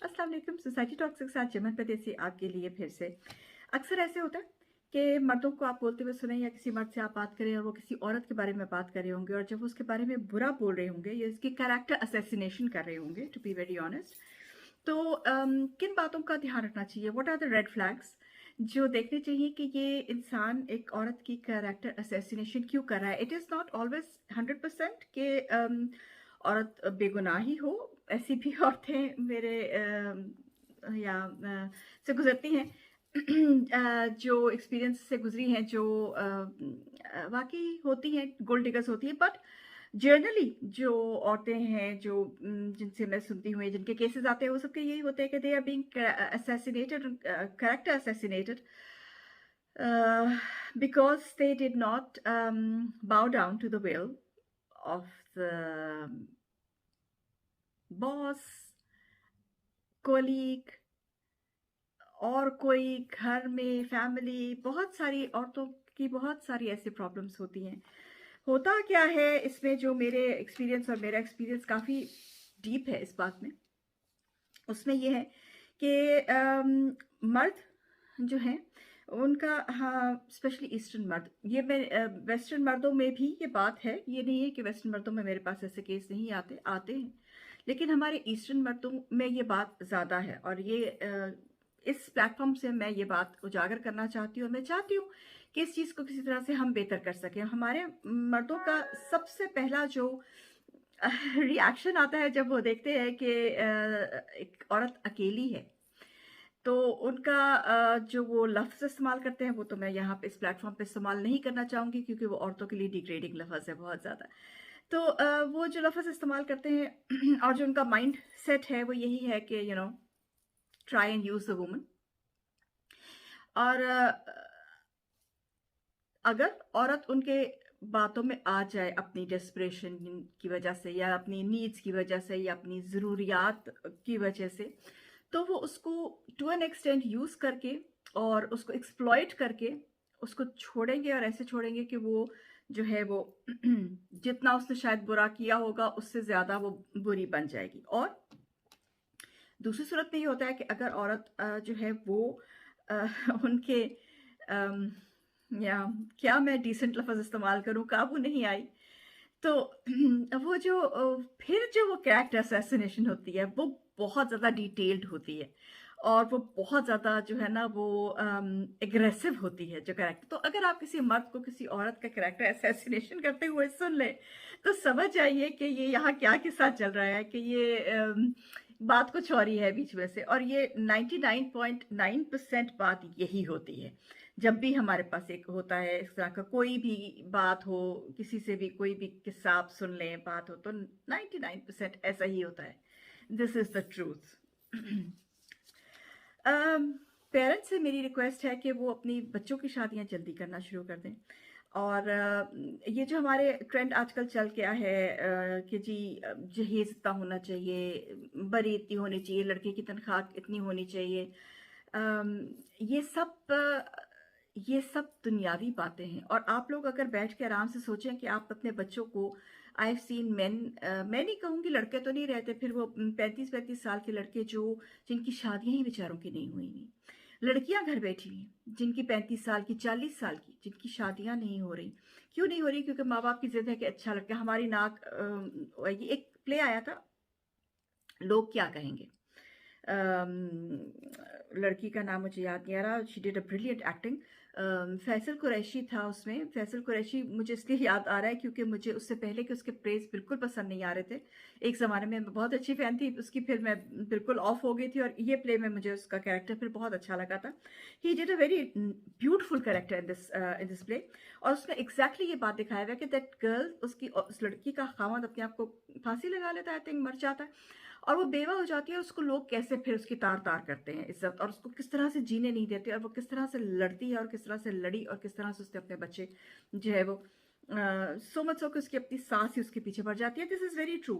अस्सलाम वालेकुम। Society talks के साथ चमन परदेसी आपके लिए फिर से। अक्सर ऐसे होता है कि मर्दों को आप बोलते हुए सुने या किसी मर्द से आप बात करें और वो किसी औरत के बारे में बात कर रहे होंगे और जब वो उसके बारे में बुरा बोल रहे होंगे या उसकी कैरेक्टर असैसिनेशन कर रहे होंगे, टू बी वेरी ऑनेस्ट, तो किन बातों का ध्यान रखना चाहिए? What are the red flags जो देखने चाहिए कि ये इंसान एक औरत की कैरेक्टर असैसिनेशन क्यों कर रहा है? इट इज़ नॉट ऑलवेज 100% कि औरत बेगुनाह ही हो। ऐसी भी औरतें मेरे से गुजरती हैं जो एक्सपीरियंस से गुजरी हैं, जो वाकई होती हैं, गोल्ड डिगर्स होती हैं, बट जनरली जो औरतें हैं जो जिनसे मैं सुनती हूँ, जिनके केसेस आते हैं, वो सबके यही होते हैं कि they are being assassinated, character assassinated, because they did not bow down to the will of the boss, colleague और कोई घर में फैमिली, बहुत सारी औरतों की बहुत सारी ऐसी प्रॉब्लम्स होती हैं। होता क्या है इसमें, जो मेरे एक्सपीरियंस और मेरा एक्सपीरियंस काफ़ी डीप है इस बात में, उसमें ये है कि मर्द जो हैं उनका, हाँ, स्पेशली ईस्टर्न मर्द, ये मैं वेस्टर्न मर्दों में भी ये बात है, ये नहीं है कि वेस्टर्न मर्दों में मेरे पास ऐसे केस नहीं आते, आते हैं, लेकिन हमारे ईस्टर्न मर्दों में ये बात ज़्यादा है। और ये इस प्लेटफॉर्म से मैं ये बात उजागर करना चाहती हूँ, और मैं चाहती हूँ कि इस चीज़ को किसी तरह से हम बेहतर कर सकें। हमारे मर्दों का सबसे पहला जो रिएक्शन आता है जब वो देखते हैं कि एक औरत अकेली है, तो उनका जो वो लफ्ज़ इस्तेमाल करते हैं, वो तो मैं यहाँ पे इस प्लेटफॉर्म पे इस्तेमाल नहीं करना चाहूँगी, क्योंकि वो औरतों के लिए डिग्रेडिंग लफ्ज़ है बहुत ज़्यादा। तो वो जो लफ्ज़ इस्तेमाल करते हैं और जो उनका माइंड सेट है, वो यही है कि try and use the woman. और अगर औरत उनके बातों में आ जाए अपनी डेस्परेशन की वजह से, या अपनी नीड्स की वजह से, या अपनी ज़रूरियात की वजह से, तो वो उसको टू एन एक्सटेंट यूज़ करके और उसको एक्सप्लॉइट करके उसको छोड़ेंगे, और ऐसे छोड़ेंगे कि वो जो है वो जितना उसने शायद बुरा किया होगा उससे ज़्यादा वो बुरी बन जाएगी। और दूसरी सूरत में ये होता है कि अगर औरत जो है वो अ, उनके अम, या क्या मैं डिसेंट लफ्ज़ इस्तेमाल करूँ, काबू नहीं आई, तो वो जो फिर जो वो कैरेक्टर असैसिनेशन होती है, वो बहुत ज़्यादा डिटेल्ड होती है, और वो बहुत ज़्यादा जो है ना वो एग्रेसिव होती है जो कैरेक्टर। तो अगर आप किसी मर्द को किसी औरत का कैरेक्टर असैसिनेशन करते हुए सुन लें, तो समझ जाइए कि ये यहाँ क्या के साथ चल रहा है, कि ये बात कुछ और ही है बीच में से। और ये 99.9% बात यही होती है। जब भी हमारे पास एक होता है इस तरह का कोई भी बात हो, किसी से भी कोई भी किस्सा आप सुन लें, बात हो, तो 99% ऐसा ही होता है। This is the truth. Parents से मेरी रिक्वेस्ट है कि वो अपनी बच्चों की शादियां जल्दी करना शुरू कर दें। और ये जो हमारे ट्रेंड आजकल चल गया है कि जी जहेज इतना होना चाहिए, बरी इतनी होनी चाहिए, लड़के की तनख्वाह इतनी होनी चाहिए, अम, ये सब ये सब दुनियावी बातें हैं। और आप लोग अगर बैठ के आराम से सोचें कि आप अपने बच्चों को, आई हैव सीन मेन, मैं नहीं कहूँगी लड़के तो नहीं रहते, फिर वो 35-35 साल के लड़के जो जिनकी शादियां ही बेचारों की नहीं हुई हुई, लड़कियां घर बैठी हुई जिनकी 35 साल की, 40 साल की, जिनकी शादियां नहीं हो रही। क्यों नहीं हो रही? क्योंकि माँ बाप की जिद है कि अच्छा लड़का, हमारी नाक ये एक प्ले आया था, लोग क्या कहेंगे। लड़की का नाम मुझे याद नहीं आ रहा, she did a brilliant acting. Faisal Qureshi था उसमें। फैसल कुरैशी मुझे इसलिए याद आ रहा है क्योंकि मुझे उससे पहले कि उसके प्रेज बिल्कुल पसंद नहीं आ रहे थे। एक ज़माने में मैं बहुत अच्छी फ़ैन थी उसकी, फिर मैं बिल्कुल ऑफ हो गई थी, और ये प्ले में मुझे उसका कैरेक्टर फिर बहुत अच्छा लगा था। He did a very beautiful character in this play. और उसमें एग्जैक्टली ये बात दिखाया हुआ है कि दैट गर्ल, उसकी उस लड़की का खामद अपने आप को फांसी लगा लेता है, आई थिंक मर जाता है, और वो बेवा हो जाती है। उसको लोग कैसे फिर उसकी तार तार करते हैं इज्जत, और उसको किस तरह से जीने नहीं देते, और वो किस तरह से लड़ती है, और किस तरह से लड़ी, और किस तरह से उसने अपने बच्चे जो है वो सो मच सो कि उसकी अपनी सास ही उसके पीछे पड़ जाती है। दिस इज़ वेरी ट्रू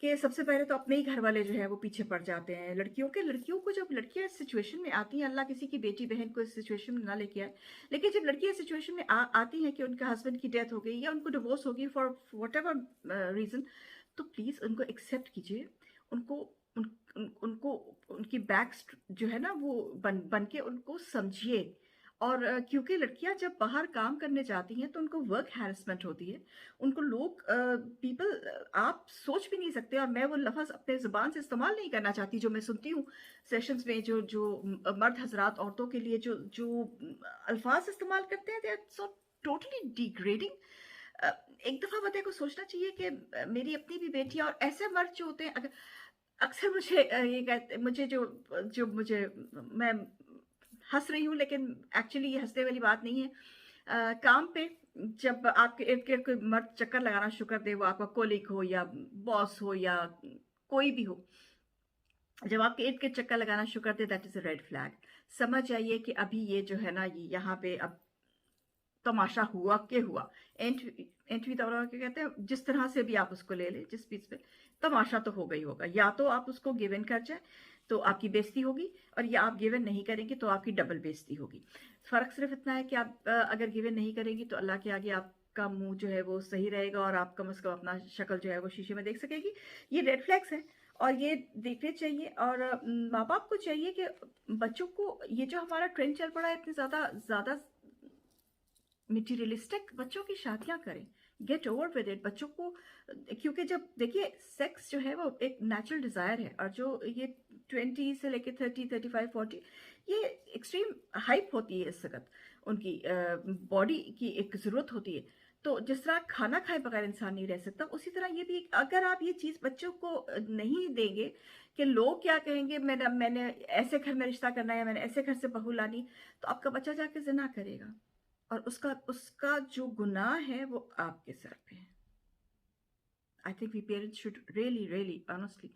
कि सबसे पहले तो अपने ही घर वाले जो है वो पीछे पड़ जाते हैं लड़कियों के। लड़कियों को जब लड़कियां इस सिचुएशन में आती हैं, अल्लाह किसी की बेटी बहन को इस सिचुएशन में ना लेके आए, लेकिन जब लड़कियां इस सिचुएशन में आती हैं कि उनके हस्बैंड की डेथ हो गई या उनको डिवोर्स हो गई फॉर वट एवर रीज़न, तो प्लीज़ उनको एक्सेप्ट कीजिए। उनको उन, उन, उनको उनकी बैक जो है ना वो बन के उनको समझिए। और क्योंकि लड़कियां जब बाहर काम करने जाती हैं तो उनको वर्क हैरेसमेंट होती है, उनको लोग पीपल, आप सोच भी नहीं सकते, और मैं वो लफ्ज़ अपने ज़ुबान से इस्तेमाल नहीं करना चाहती जो मैं सुनती हूँ सेशंस में, जो जो मर्द हजरात औरतों के लिए जो जो अल्फाज इस्तेमाल करते हैं, they are so totally degrading. एक दफ़ा बंदे को सोचना चाहिए कि मेरी अपनी भी बेटी है, और ऐसे मर्द जो होते हैं, अगर अक्सर मुझे ये कहते, मुझे जो जो मुझे मैं हंस रही हूँ लेकिन एक्चुअली ये हंसने वाली बात नहीं है। काम पे जब आपके इर्द गिर्द कोई मर्द चक्कर लगाना शुरू कर दे, वो आपका कोलिग हो या बॉस हो या कोई भी हो, जब आपके इर्द गिर्द चक्कर लगाना शुरू कर दे, that is a red flag. समझ जाइए कि अभी ये जो है ना, ये यहाँ पे अब तमाशा हुआ के हुआ। एंट्री दौरा क्या कहते हैं, जिस तरह से भी आप उसको ले ले, जिस बीच पे तमाशा तो हो गई होगा। या तो आप उसको गिवन कर जाए तो आपकी बेइज्जती होगी, और या आप गिवन नहीं करेंगे तो आपकी डबल बेइज्जती होगी। फर्क सिर्फ इतना है कि आप अगर गिवन नहीं करेंगी तो अल्लाह के आगे आपका मुंह जो है वो सही रहेगा, और आप कम से कम अपना शक्ल जो है वो शीशे में देख सकेगी। ये रेड फ्लैग्स है और ये देखने चाहिए। और माँ बाप को चाहिए कि बच्चों को, ये जो हमारा ट्रेंड चल पड़ा है इतनी ज्यादा ज्यादा मटीरियलिस्टिक, बच्चों की शादियां करें, गेट ओवर विद इट बच्चों को। क्योंकि जब देखिए सेक्स जो है वो एक नेचुरल डिजायर है, और जो ये 20 से लेके 30, 35, 40, ये एक्सट्रीम हाइप होती है इस वक्त, उनकी बॉडी की एक जरूरत होती है। तो जिस तरह खाना खाए बगैर इंसान नहीं रह सकता, उसी तरह ये भी, अगर आप ये चीज बच्चों को नहीं देंगे कि लोग क्या कहेंगे, मैंने ऐसे घर में रिश्ता करना है, मैंने ऐसे घर से बहू लानी, तो आपका बच्चा जाके जिना करेगा, और उसका उसका जो गुनाह है वो आपके सर पे है। I think we parents should really really honestly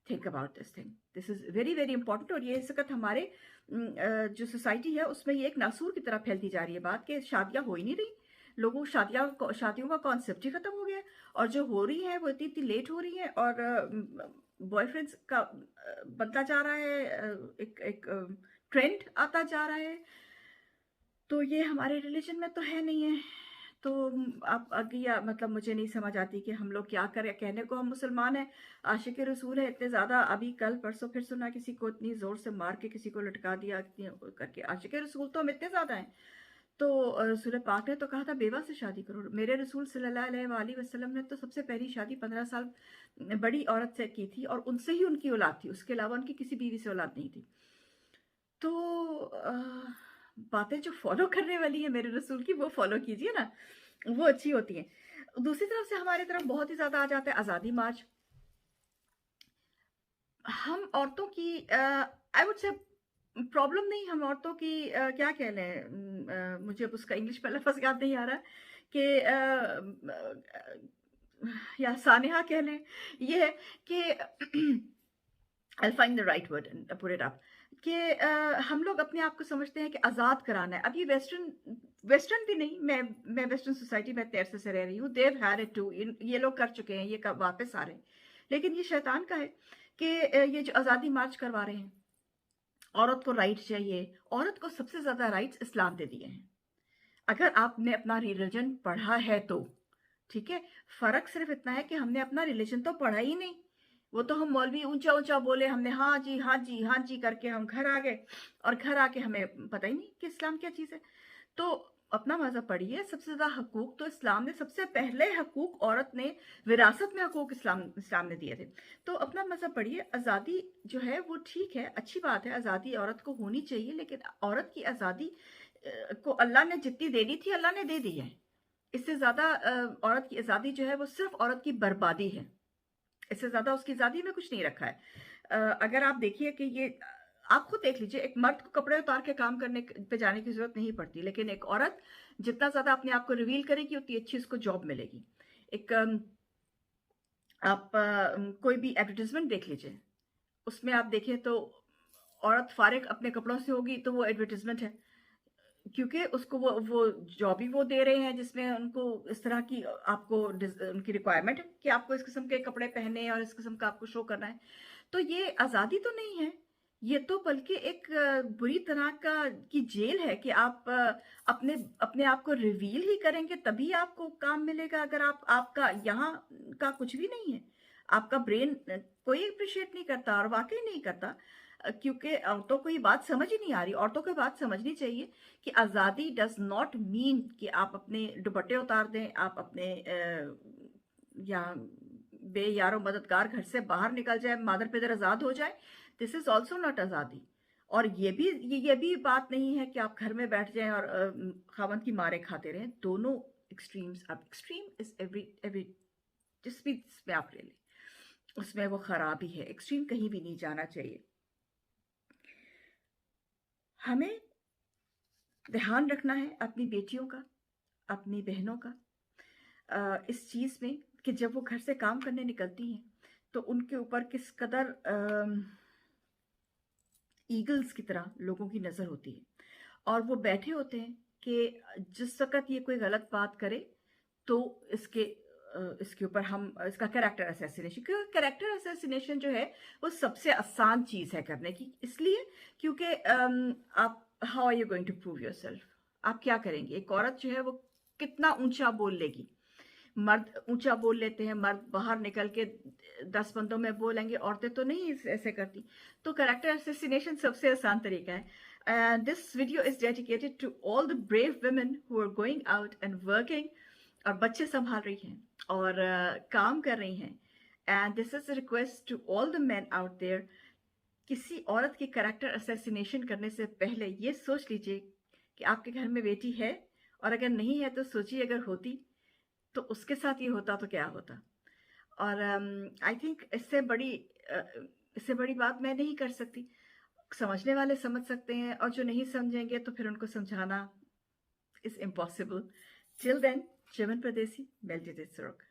think about this thing. This is very very important. और ये इस वक्त हमारे जो सोसाइटी है उसमें ये एक नासूर की तरह फैलती जा रही है बात, कि शादियां हो ही नहीं रही, लोगों शादियों का कॉन्सेप्ट ही खत्म हो गया है, और जो हो रही है वो इतनी इतनी लेट हो रही है, और बॉयफ्रेंड्स का बनता जा रहा है, एक एक ट्रेंड आता जा रहा है। तो ये हमारे रिलीजन में तो है नहीं है। तो आप आगे, या मतलब मुझे नहीं समझ आती कि हम लोग क्या करें। कहने को हम मुसलमान हैं, आशिक रसूल है इतने ज़्यादा, अभी कल परसों फिर सुना किसी को इतनी ज़ोर से मार के किसी को लटका दिया करके। आशिक रसूल तो हम इतने ज़्यादा हैं। तो रसूल पाक ने तो कहा था बेवा से शादी करो। मेरे रसूल सल्लल्लाहु अलैहि वसल्लम ने तो सबसे पहली शादी 15 साल बड़ी औरत से की थी, और उनसे ही उनकी औलाद थी, उसके अलावा उनकी किसी बीवी से औलाद नहीं थी। तो बातें जो फॉलो करने वाली है मेरे रसूल की, वो फॉलो कीजिए ना, वो अच्छी होती है। दूसरी तरफ से हमारी तरफ बहुत ही ज्यादा आ जाता है आजादी मार्च। हम औरतों की आई वुड से प्रॉब्लम नहीं, हम औरतों की क्या कह लें, मुझे अब उसका इंग्लिश में लफ्ज याद नहीं आ रहा कि या सानिहा कह लें, ये है कि I'll find the right word and put it up, कि हम लोग अपने आप को समझते हैं कि आज़ाद कराना है। अब ये वेस्टर्न भी नहीं, मैं वेस्टर्न सोसाइटी में इतने अरसे से रह रही हूँ, देव हैड इट टू, ये लोग कर चुके हैं, ये कब वापस आ रहे हैं। लेकिन ये शैतान का है कि ये जो आज़ादी मार्च करवा रहे हैं, औरत को राइट चाहिए। औरत को सबसे ज़्यादा राइट्स इस्लाम दे दिए हैं, अगर आपने अपना रिलीजन पढ़ा है तो। ठीक है, फर्क सिर्फ इतना है कि हमने अपना रिलीजन तो पढ़ा ही नहीं। वो तो हम मौलवी ऊंचा ऊंचा बोले, हमने हाँ जी हाँ जी हाँ जी करके हम घर आ गए, और घर आके हमें पता ही नहीं कि इस्लाम क्या चीज़ है। तो अपना मज़हब पढ़िए। सबसे ज़्यादा हकूक तो इस्लाम ने, सबसे पहले हकूक औरत ने, विरासत में हकूक इस्लाम ने दिए थे। तो अपना मज़हब पढ़िए। आज़ादी जो है वो ठीक है, अच्छी बात है, आज़ादी औरत को होनी चाहिए, लेकिन औरत की आज़ादी को अल्लाह ने जितनी देनी थी अल्लाह ने दे दी है। इससे ज़्यादा औरत की आज़ादी जो है वो सिर्फ औरत की बर्बादी है, इससे ज़्यादा उसकी आज़ादी में कुछ नहीं रखा है। अगर आप देखिए कि ये, आप खुद देख लीजिए, एक मर्द को कपड़े उतार के काम करने पे जाने की जरूरत नहीं पड़ती, लेकिन एक औरत जितना ज़्यादा अपने आप को रिवील करेगी उतनी अच्छी उसको जॉब मिलेगी। एक आप कोई भी एडवर्टीजमेंट देख लीजिए, उसमें आप देखें तो औरत फारिग अपने कपड़ों से होगी तो वो एडवर्टीजमेंट है, क्योंकि उसको वो जॉब ही वो दे रहे हैं जिसमें उनको इस तरह की, आपको उनकी रिक्वायरमेंट है कि आपको इस किस्म के कपड़े पहने और इस किस्म का आपको शो करना है। तो ये आज़ादी तो नहीं है, ये तो बल्कि एक बुरी तरह का की जेल है कि आप अपने अपने आप को रिवील ही करेंगे तभी आपको काम मिलेगा। अगर आपका यहाँ का कुछ भी नहीं है, आपका ब्रेन कोई अप्रिशिएट नहीं करता, और वाकई नहीं करता। کیونکہ عورتوں کو یہ بات سمجھ ہی نہیں آ رہی. عورتوں کو بات سمجھنی چاہیے کہ آزادی ڈز ناٹ مین کہ آپ اپنے دوپٹے اتار دیں, آپ اپنے یا بے یارو مددگار گھر سے باہر نکل جائے, مادر پیدر آزاد ہو جائے. دس از آلسو ناٹ آزادی. اور یہ بھی بات نہیں ہے کہ آپ گھر میں بیٹھ جائیں اور خاوند کی مارے کھاتے رہیں. دونوں ایکسٹریمز, اب ایکسٹریم از ایوری جس بھی اس میں آپ لے لیں اس میں وہ خرابی ہے. ایکسٹریم کہیں بھی نہیں جانا چاہیے. ہمیں دھیان رکھنا ہے اپنی بیٹیوں کا, اپنی بہنوں کا, اس چیز میں کہ جب وہ گھر سے کام کرنے نکلتی ہیں تو ان کے اوپر کس قدر ایگلز کی طرح لوگوں کی نظر ہوتی ہے, اور وہ بیٹھے ہوتے ہیں کہ جس وقت یہ کوئی غلط بات کرے تو اس کے اوپر ہم اس کا کریکٹر اسیسینیشن, کیونکہ کریکٹر اسیسینیشن جو ہے وہ سب سے آسان چیز ہے کرنے کی, اس لیے کیونکہ آپ how are you going to prove yourself, آپ کیا کریں گے؟ ایک عورت جو ہے وہ کتنا اونچا بول لے گی؟ مرد اونچا بول لیتے ہیں, مرد باہر نکل کے 10 بندوں میں بولیں گے, عورتیں تو نہیں ایسے کرتی. تو کریکٹر اسیسینیشن سب سے آسان طریقہ ہے. This video is dedicated to all the brave women who are going out and working, اور بچے سنبھال رہی ہیں اور کام کر رہی ہیں. And this is a request to all the men out there. کسی عورت کی کریکٹر اسیسینیشن کرنے سے پہلے یہ سوچ لیجئے کہ آپ کے گھر میں بیٹی ہے, اور اگر نہیں ہے تو سوچیے اگر ہوتی تو اس کے ساتھ یہ ہوتا تو کیا ہوتا. اور آئی تھنک اس سے بڑی بات میں نہیں کر سکتی. سمجھنے والے سمجھ سکتے ہیں, اور جو نہیں سمجھیں گے تو پھر ان کو سمجھانا از امپاسبل. ٹل دین, چمن پردیسی, میلڈی سروک.